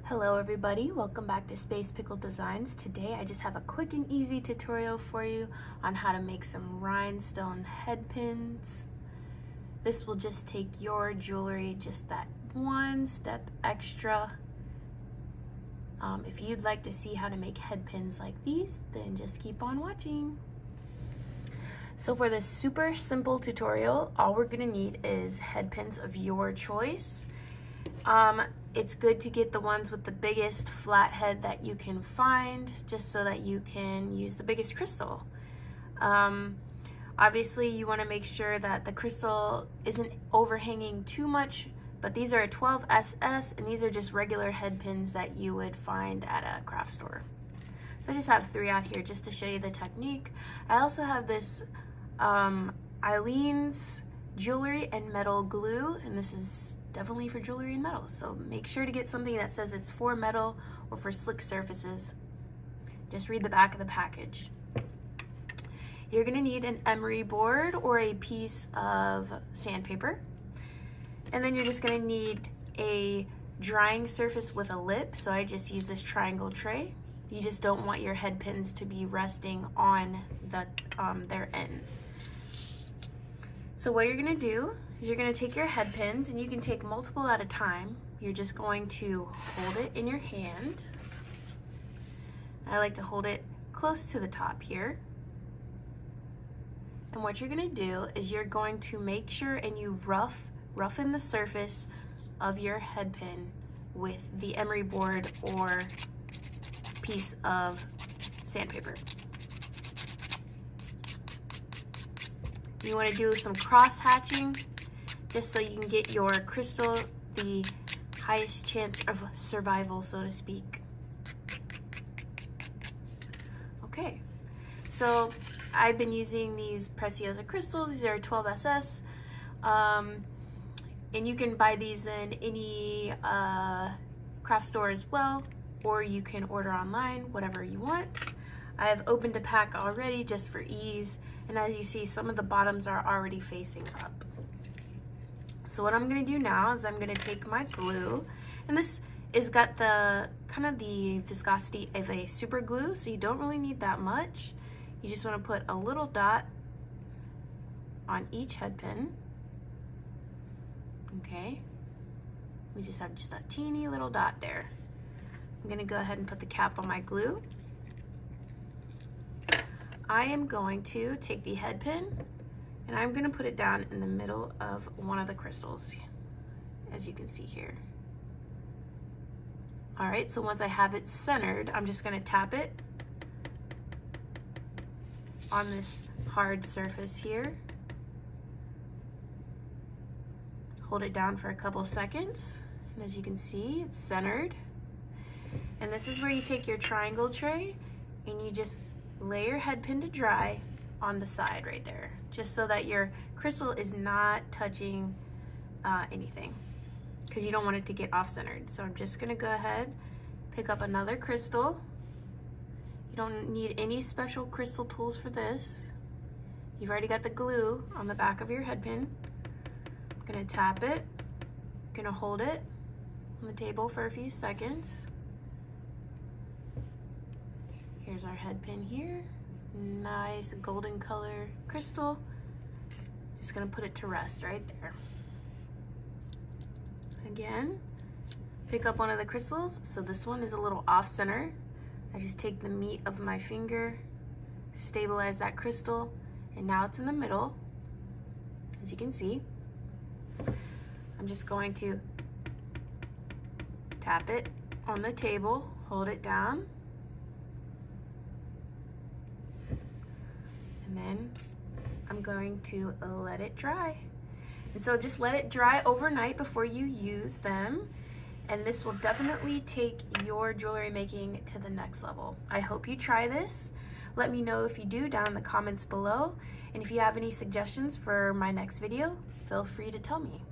Hello everybody, welcome back to Space Pickle Designs. Today I just have a quick and easy tutorial for you on how to make some rhinestone head pins. This will just take your jewelry just that one step extra. If you'd like to see how to make head pins like these, then just keep on watching. So for this super simple tutorial, all we're gonna need is head pins of your choice. It's good to get the ones with the biggest flat head that you can find, just so that you can use the biggest crystal. Obviously you want to make sure that the crystal isn't overhanging too much, but these are a 12 SS and these are just regular head pins that you would find at a craft store. So I just have 3 out here just to show you the technique. I also have this Eileen's jewelry and metal glue, and this is definitely for jewelry and metal, so make sure to get something that says it's for metal or for slick surfaces. Just read the back of the package. You're gonna need an emery board or a piece of sandpaper, and then you're just gonna need a drying surface with a lip. So I just use this triangle tray. You just don't want your head pins to be resting on their ends. So what you're gonna do is you're gonna take your head pins, and you can take multiple at a time. You're just going to hold it in your hand. I like to hold it close to the top here. And what you're gonna do is you're going to make sure and you roughen the surface of your head pin with the emery board or piece of sandpaper. You want to do some cross hatching just so you can get your crystal the highest chance of survival, so to speak. Okay, so I've been using these Preciosa crystals. These are 12 SS, and you can buy these in any craft store as well, or you can order online, whatever you want. I have opened a pack already just for ease, and as you see, some of the bottoms are already facing up. So what I'm gonna do now is I'm gonna take my glue, and this is got the kind of the viscosity of a super glue, so you don't really need that much. You just wanna put a little dot on each head pin. Okay, we just have just a teeny little dot there. I'm gonna go ahead and put the cap on my glue. I am going to take the head pin and I'm gonna put it down in the middle of one of the crystals, as you can see here. All right, so once I have it centered, I'm just gonna tap it on this hard surface here. Hold it down for a couple seconds, and as you can see, it's centered. And this is where you take your triangle tray and you just lay your head pin to dry on the side right there, just so that your crystal is not touching anything, because you don't want it to get off-centered. So I'm just gonna go ahead, pick up another crystal. You don't need any special crystal tools for this. You've already got the glue on the back of your head pin. I'm gonna tap it, gonna hold it on the table for a few seconds. Here's our head pin here. Nice golden color crystal. Just gonna put it to rest right there. Again, pick up one of the crystals. So this one is a little off center. I just take the meat of my finger, stabilize that crystal, and now it's in the middle, as you can see. I'm just going to tap it on the table, hold it down, and then I'm going to let it dry. And so just let it dry overnight before you use them, and this will definitely take your jewelry making to the next level. I hope you try this. Let me know if you do down in the comments below, and if you have any suggestions for my next video, feel free to tell me.